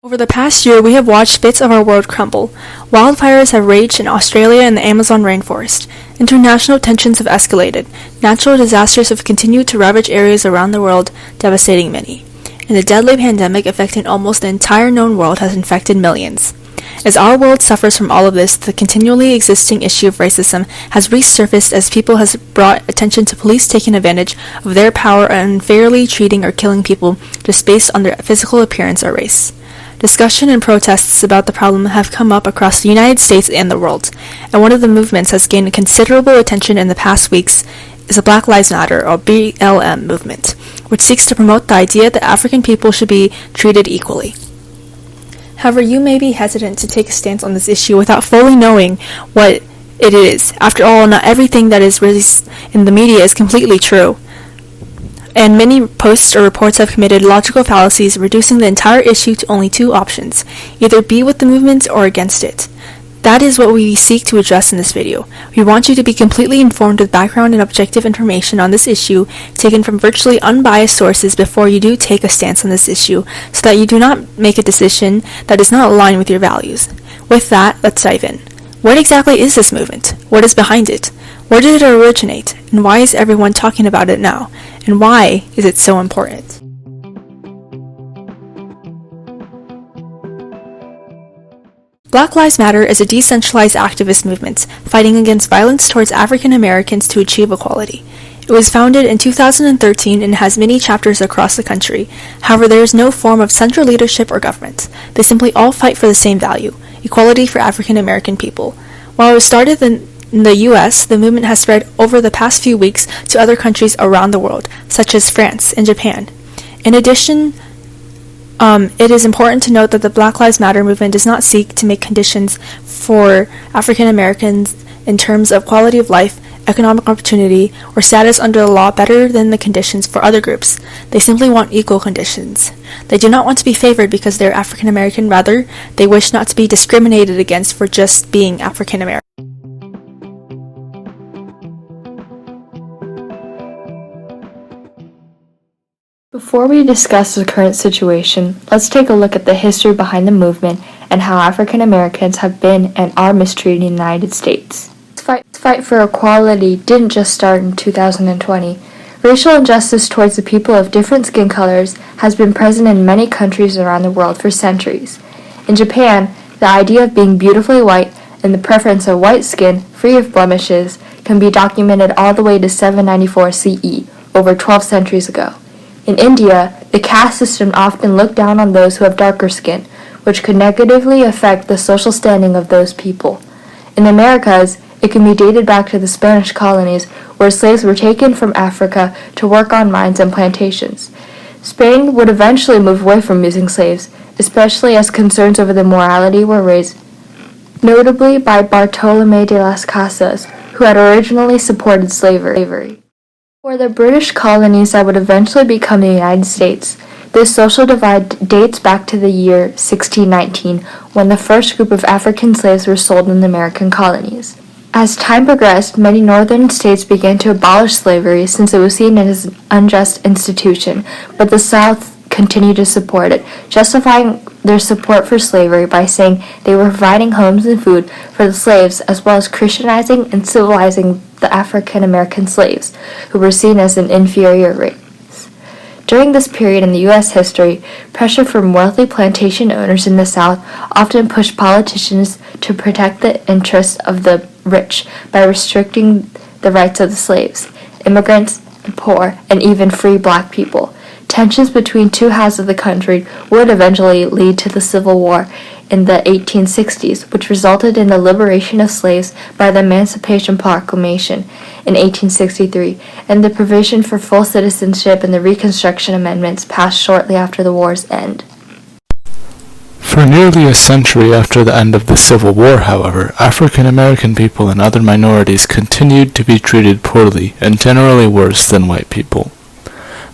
Over the past year, we have watched bits of our world crumble. Wildfires have raged in Australia and the Amazon rainforest. International tensions have escalated. Natural disasters have continued to ravage areas around the world, devastating many. And the deadly pandemic affecting almost the entire known world has infected millions. As our world suffers from all of this, the continually existing issue of racism has resurfaced as people has brought attention to police taking advantage of their power and unfairly treating or killing people just based on their physical appearance or race. Discussion and protests about the problem have come up across the United States and the world, and one of the movements has gained considerable attention in the past weeks is the Black Lives Matter, or BLM movement, which seeks to promote the idea that African people should be treated equally. However, you may be hesitant to take a stance on this issue without fully knowing what it is. After all, not everything that is released in the media is completely true. And many posts or reports have committed logical fallacies, reducing the entire issue to only two options: either be with the movement or against it. That is what we seek to address in this video. We want you to be completely informed with background and objective information on this issue, taken from virtually unbiased sources before you do take a stance on this issue, so that you do not make a decision that is not aligned with your values. With that, let's dive in. What exactly is this movement? What is behind it? Where did it originate? And why is everyone talking about it now? And why is it so important? Black Lives Matter is a decentralized activist movement fighting against violence towards African Americans to achieve equality. It was founded in 2013 and has many chapters across the country. However, there is no form of central leadership or government. They simply all fight for the same value: equality for African American people. While it was started in the U.S., the movement has spread over the past few weeks to other countries around the world, such as France and Japan. In addition, it is important to note that the Black Lives Matter movement does not seek to make conditions for African Americans in terms of quality of life, economic opportunity, or status under the law better than the conditions for other groups. They simply want equal conditions. They do not want to be favored because they are African American. Rather, they wish not to be discriminated against for just being African American. Before we discuss the current situation, let's take a look at the history behind the movement and how African Americans have been and are mistreated in the United States. This fight for equality didn't just start in 2020. Racial injustice towards the people of different skin colors has been present in many countries around the world for centuries. In Japan, the idea of being beautifully white and the preference of white skin, free of blemishes, can be documented all the way to 794 CE, over 12 centuries ago. In India, the caste system often looked down on those who have darker skin, which could negatively affect the social standing of those people. In the Americas, it can be dated back to the Spanish colonies, where slaves were taken from Africa to work on mines and plantations. Spain would eventually move away from using slaves, especially as concerns over their morality were raised, notably by Bartolomé de las Casas, who had originally supported slavery. For the British colonies that would eventually become the United States, this social divide dates back to the year 1619, when the first group of African slaves were sold in the American colonies. As time progressed, many northern states began to abolish slavery since it was seen as an unjust institution, but the South continued to support it, justifying their support for slavery by saying they were providing homes and food for the slaves, as well as Christianizing and civilizing the African American slaves, who were seen as an inferior race. During this period in the U.S. history, pressure from wealthy plantation owners in the South often pushed politicians to protect the interests of the rich by restricting the rights of the slaves, immigrants, the poor, and even free black people. Tensions between two halves of the country would eventually lead to the Civil War in the 1860s, which resulted in the liberation of slaves by the Emancipation Proclamation in 1863, and the provision for full citizenship in the Reconstruction Amendments passed shortly after the war's end. For nearly a century after the end of the Civil War, however, African American people and other minorities continued to be treated poorly and generally worse than white people.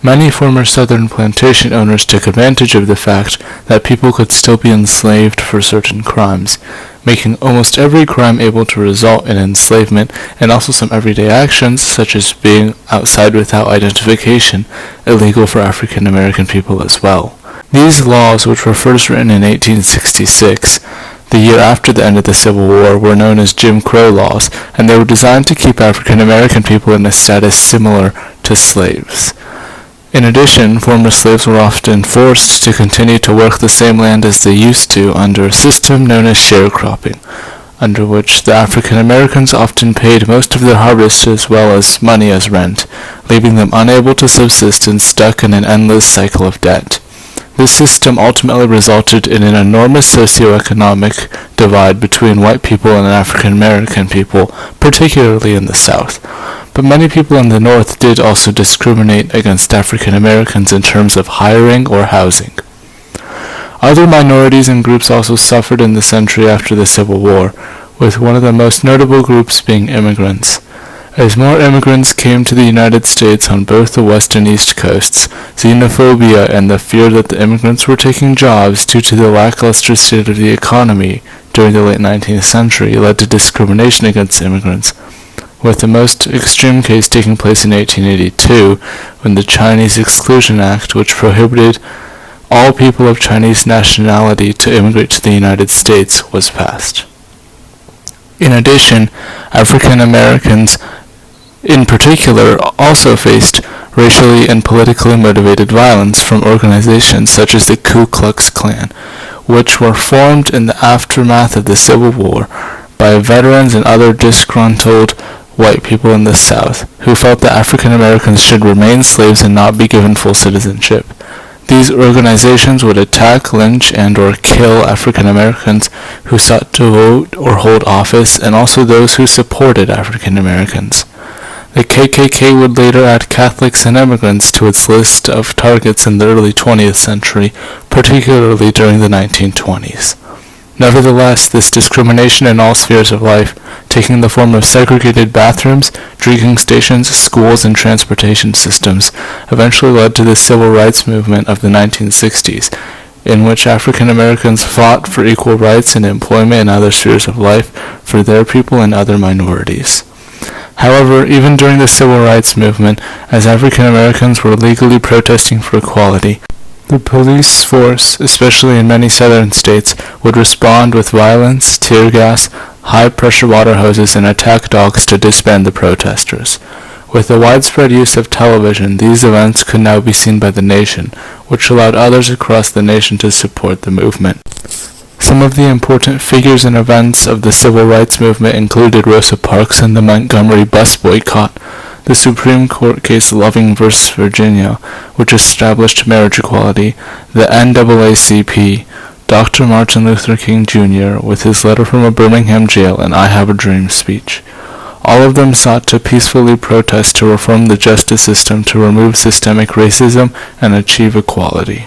Many former Southern plantation owners took advantage of the fact that people could still be enslaved for certain crimes, making almost every crime able to result in enslavement, and also some everyday actions, such as being outside without identification, illegal for African American people as well. These laws, which were first written in 1866, the year after the end of the Civil War, were known as Jim Crow laws, and they were designed to keep African American people in a status similar to slaves. In addition, former slaves were often forced to continue to work the same land as they used to under a system known as sharecropping, under which the African Americans often paid most of their harvest as well as money as rent, leaving them unable to subsist and stuck in an endless cycle of debt. This system ultimately resulted in an enormous socioeconomic divide between white people and African American people, particularly in the South. But many people in the North did also discriminate against African Americans in terms of hiring or housing. Other minorities and groups also suffered in the century after the Civil War, with one of the most notable groups being immigrants. As more immigrants came to the United States on both the west and east coasts, xenophobia and the fear that the immigrants were taking jobs due to the lackluster state of the economy during the late 19th century led to discrimination against immigrants, with the most extreme case taking place in 1882 when the Chinese Exclusion Act, which prohibited all people of Chinese nationality to immigrate to the United States, was passed. In addition, African Americans in particular also faced racially and politically motivated violence from organizations such as the Ku Klux Klan, which were formed in the aftermath of the Civil War by veterans and other disgruntled white people in the South who felt that African Americans should remain slaves and not be given full citizenship. These organizations would attack, lynch, and or kill African Americans who sought to vote or hold office, and also those who supported African Americans. The KKK would later add Catholics and immigrants to its list of targets in the early 20th century, particularly during the 1920s. Nevertheless, this discrimination in all spheres of life, taking the form of segregated bathrooms, drinking stations, schools, and transportation systems, eventually led to the civil rights movement of the 1960s, in which African Americans fought for equal rights in employment and other spheres of life for their people and other minorities. However, even during the civil rights movement, as African Americans were legally protesting for equality, the police force, especially in many southern states, would respond with violence, tear gas, high-pressure water hoses, and attack dogs to disband the protesters. With the widespread use of television, these events could now be seen by the nation, which allowed others across the nation to support the movement. Some of the important figures and events of the civil rights movement included Rosa Parks and the Montgomery bus boycott, the Supreme Court case Loving v. Virginia, which established marriage equality, the NAACP, Dr. Martin Luther King Jr. with his letter from a Birmingham jail and I Have a Dream speech. All of them sought to peacefully protest to reform the justice system to remove systemic racism and achieve equality.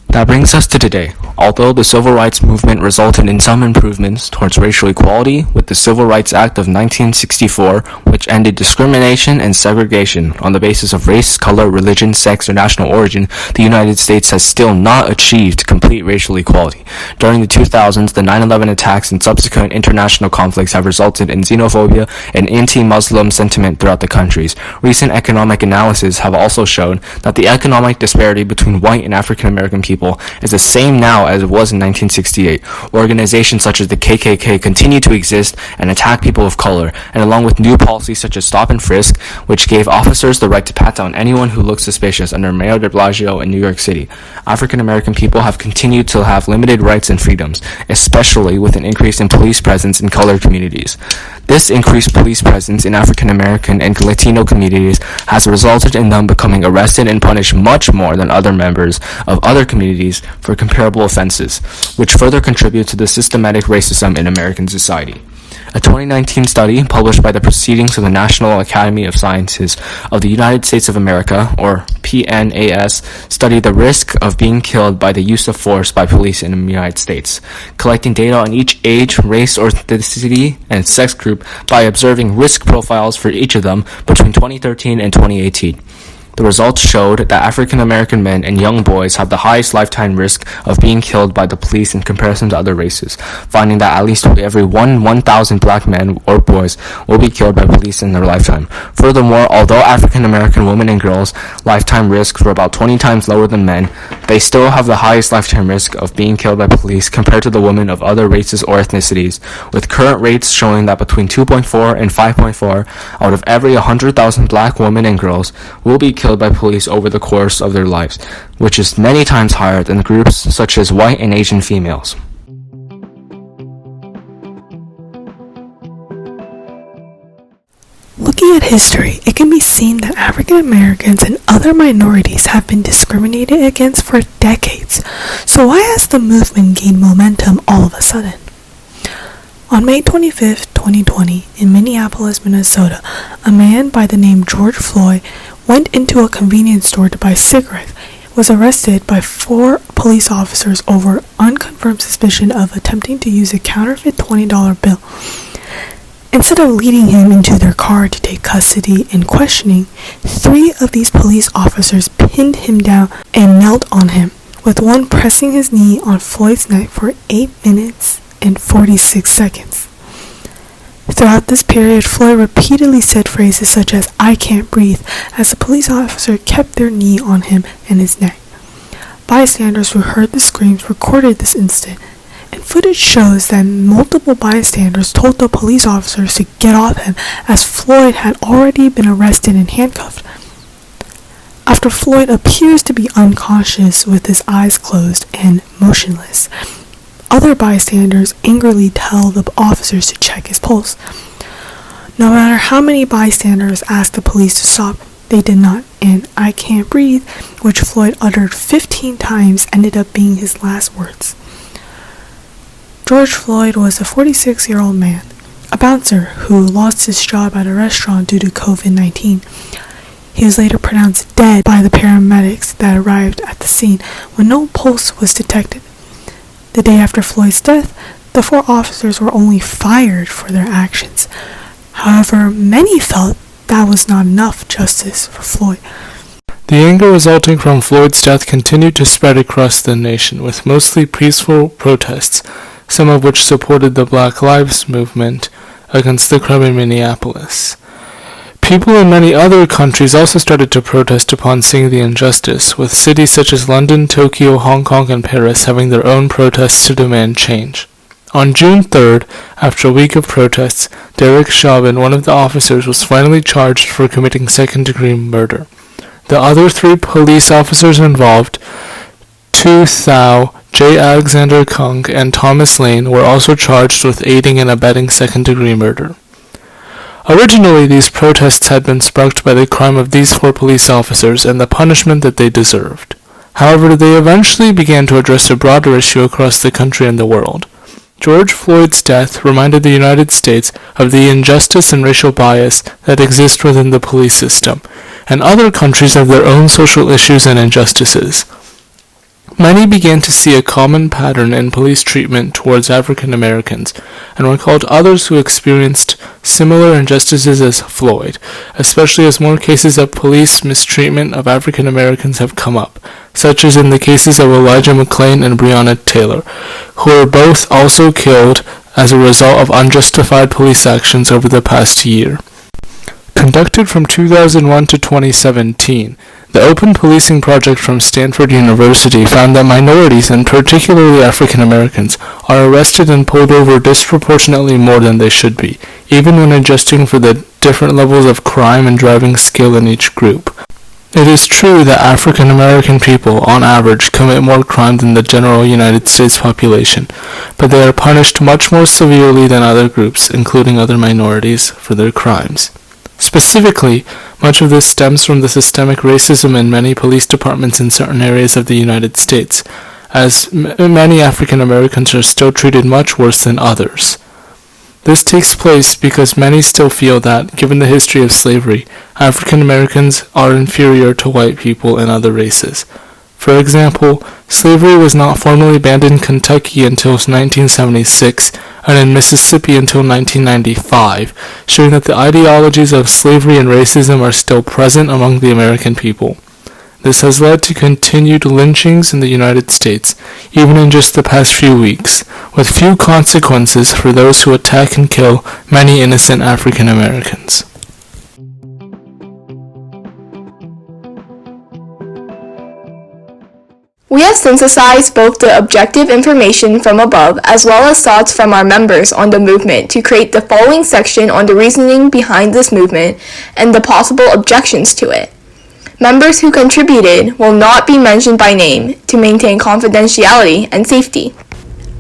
That brings us to today. Although the civil rights movement resulted in some improvements towards racial equality with the Civil Rights Act of 1964, which ended discrimination and segregation on the basis of race, color, religion, sex, or national origin, the United States has still not achieved complete racial equality. During the 2000s, the 9/11 attacks and subsequent international conflicts have resulted in xenophobia and anti-Muslim sentiment throughout the countries. Recent economic analysis have also shown that the economic disparity between white and African American people is the same now as it was in 1968. Organizations such as the KKK continue to exist and attack people of color, and along with new policies such as stop and frisk, which gave officers the right to pat down anyone who looked suspicious under Mayor de Blasio in New York City, African American people have continued to have limited rights and freedoms, especially with an increase in police presence in colored communities. This increased police presence in African American and Latino communities has resulted in them becoming arrested and punished much more than other members of other communities for comparable offenses, which further contribute to the systematic racism in American society. A 2019 study published by the Proceedings of the National Academy of Sciences of the United States of America, or PNAS, studied the risk of being killed by the use of force by police in the United States, collecting data on each age, race, or ethnicity, and sex group by observing risk profiles for each of them between 2013 and 2018. The results showed that African American men and young boys have the highest lifetime risk of being killed by the police in comparison to other races, finding that at least every 1,000 black men or boys will be killed by police in their lifetime. Furthermore, although African American women and girls' lifetime risks were about 20 times lower than men, they still have the highest lifetime risk of being killed by police compared to the women of other races or ethnicities, with current rates showing that between 2.4 and 5.4 out of every 100,000 black women and girls will be killed by police over the course of their lives, which is many times higher than groups such as white and Asian females. Looking at history, it can be seen that African Americans and other minorities have been discriminated against for decades. So why has the movement gained momentum all of a sudden? On May 25, 2020, in Minneapolis, Minnesota, a man by the name George Floyd went into a convenience store to buy cigarettes, was arrested by 4 police officers over unconfirmed suspicion of attempting to use a counterfeit $20 bill. Instead of leading him into their car to take custody and questioning, 3 of these police officers pinned him down and knelt on him, with one pressing his knee on Floyd's neck for 8 minutes and 46 seconds. Throughout this period, Floyd repeatedly said phrases such as, "I can't breathe," as the police officer kept their knee on him and his neck. Bystanders who heard the screams recorded this incident, and footage shows that multiple bystanders told the police officers to get off him as Floyd had already been arrested and handcuffed. After Floyd appears to be unconscious with his eyes closed and motionless, other bystanders angrily tell the officers to check his pulse. No matter how many bystanders asked the police to stop, they did not, and "I can't breathe," which Floyd uttered 15 times, ended up being his last words. George Floyd was a 46-year-old man, a bouncer who lost his job at a restaurant due to COVID-19. He was later pronounced dead by the paramedics that arrived at the scene when no pulse was detected. The day after Floyd's death, the 4 officers were only fired for their actions. However, many felt that was not enough justice for Floyd. The anger resulting from Floyd's death continued to spread across the nation, with mostly peaceful protests, some of which supported the Black Lives Movement against the crime in Minneapolis. People in many other countries also started to protest upon seeing the injustice, with cities such as London, Tokyo, Hong Kong, and Paris having their own protests to demand change. On June 3rd, after a week of protests, Derek Chauvin, one of the officers, was finally charged for committing second-degree murder. The other 3 police officers involved, Tu Thao, J. Alexander Kung, and Thomas Lane, were also charged with aiding and abetting second-degree murder. Originally, these protests had been sparked by the crime of these 4 police officers and the punishment that they deserved. However, they eventually began to address a broader issue across the country and the world. George Floyd's death reminded the United States of the injustice and racial bias that exist within the police system, and other countries have their own social issues and injustices. Many began to see a common pattern in police treatment towards African Americans, and recalled others who experienced similar injustices as Floyd, especially as more cases of police mistreatment of African Americans have come up, such as in the cases of Elijah McClain and Breonna Taylor, who were both also killed as a result of unjustified police actions over the past year. Conducted from 2001 to 2017, the Open Policing Project from Stanford University found that minorities, and particularly African Americans, are arrested and pulled over disproportionately more than they should be, even when adjusting for the different levels of crime and driving skill in each group. It is true that African American people, on average, commit more crime than the general United States population, but they are punished much more severely than other groups, including other minorities, for their crimes. Specifically, much of this stems from the systemic racism in many police departments in certain areas of the United States, as many African Americans are still treated much worse than others. This takes place because many still feel that, given the history of slavery, African Americans are inferior to white people and other races. For example, slavery was not formally banned in Kentucky until 1976, and in Mississippi until 1995, showing that the ideologies of slavery and racism are still present among the American people. This has led to continued lynchings in the United States, even in just the past few weeks, with few consequences for those who attack and kill many innocent African Americans. We have synthesized both the objective information from above as well as thoughts from our members on the movement to create the following section on the reasoning behind this movement and the possible objections to it. Members who contributed will not be mentioned by name to maintain confidentiality and safety.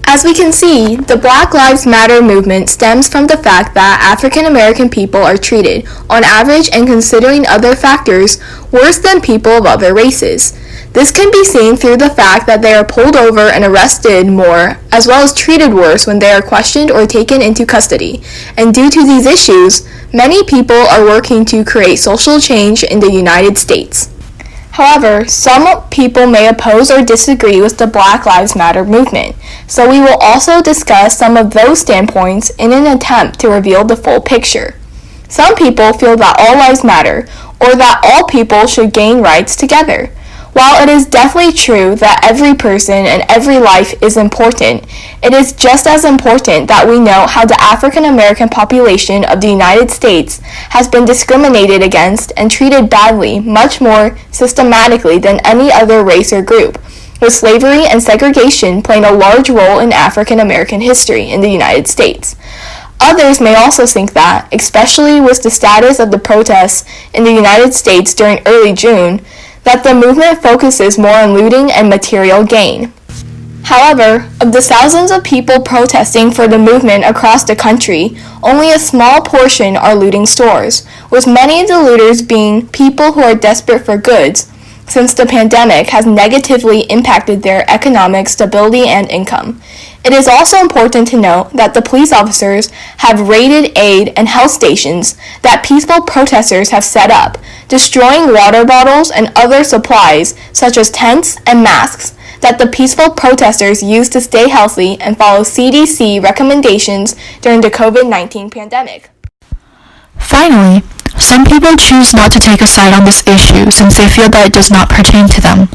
As we can see, the Black Lives Matter movement stems from the fact that African American people are treated, on average and considering other factors, worse than people of other races. This can be seen through the fact that they are pulled over and arrested more, as well as treated worse when they are questioned or taken into custody. And due to these issues, many people are working to create social change in the United States. However, some people may oppose or disagree with the Black Lives Matter movement, so we will also discuss some of those standpoints in an attempt to reveal the full picture. Some people feel that all lives matter, or that all people should gain rights together. While it is definitely true that every person and every life is important, it is just as important that we know how the African American population of the United States has been discriminated against and treated badly much more systematically than any other race or group, with slavery and segregation playing a large role in African American history in the United States. Others may also think that, especially with the status of the protests in the United States during early June, that the movement focuses more on looting and material gain. However, of the thousands of people protesting for the movement across the country, only a small portion are looting stores, with many of the looters being people who are desperate for goods, since the pandemic has negatively impacted their economic stability and income. It is also important to note that the police officers have raided aid and health stations that peaceful protesters have set up, destroying water bottles and other supplies such as tents and masks that the peaceful protesters used to stay healthy and follow CDC recommendations during the COVID-19 pandemic. Finally, some people choose not to take a side on this issue since they feel that it does not pertain to them.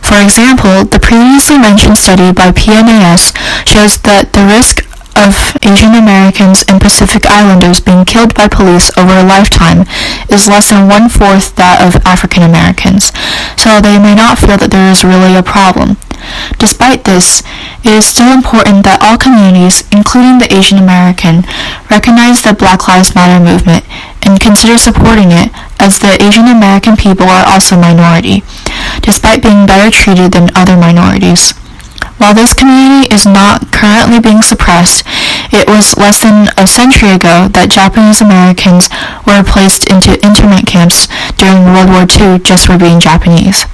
For example, the previously mentioned study by PNAS shows that the risk of Asian Americans and Pacific Islanders being killed by police over a lifetime is less than 1/4 that of African Americans, so they may not feel that there is really a problem. Despite this, it is still important that all communities, including the Asian American, recognize the Black Lives Matter movement and consider supporting it, as the Asian American people are also a minority, despite being better treated than other minorities. While this community is not currently being suppressed, it was less than a century ago that Japanese Americans were placed into internment camps during World War II just for being Japanese.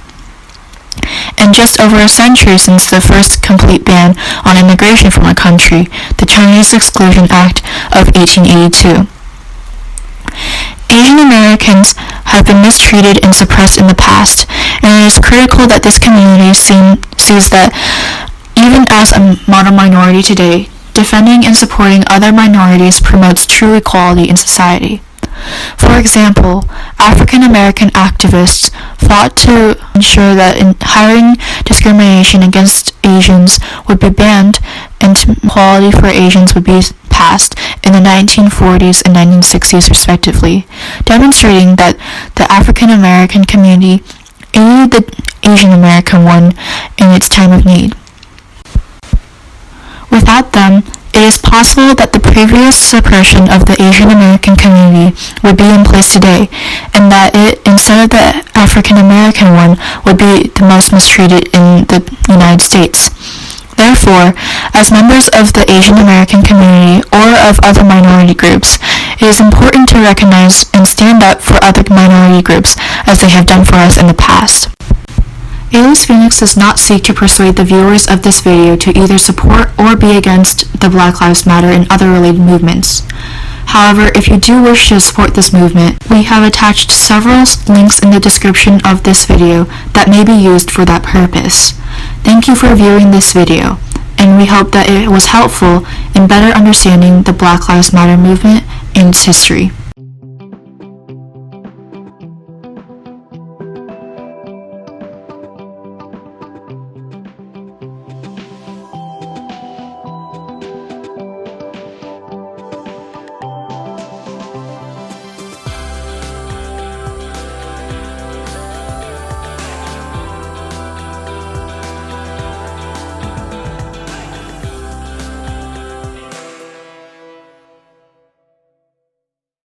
And just over a century since the first complete ban on immigration from a country, the Chinese Exclusion Act of 1882. Asian Americans have been mistreated and suppressed in the past, and it is critical that this community sees that even as a modern minority today, defending and supporting other minorities promotes true equality in society. For example, African American activists fought to ensure that hiring discrimination against Asians would be banned and equality for Asians would be passed in the 1940s and 1960s respectively, demonstrating that the African American community aided the Asian American one in its time of need. Without them, it is possible that the previous suppression of the Asian American community would be in place today, and that it, instead of the African American one, would be the most mistreated in the United States. Therefore, as members of the Asian American community or of other minority groups, it is important to recognize and stand up for other minority groups as they have done for us in the past. AYLUS Phoenix does not seek to persuade the viewers of this video to either support or be against the Black Lives Matter and other related movements. However, if you do wish to support this movement, we have attached several links in the description of this video that may be used for that purpose. Thank you for viewing this video, and we hope that it was helpful in better understanding the Black Lives Matter movement and its history.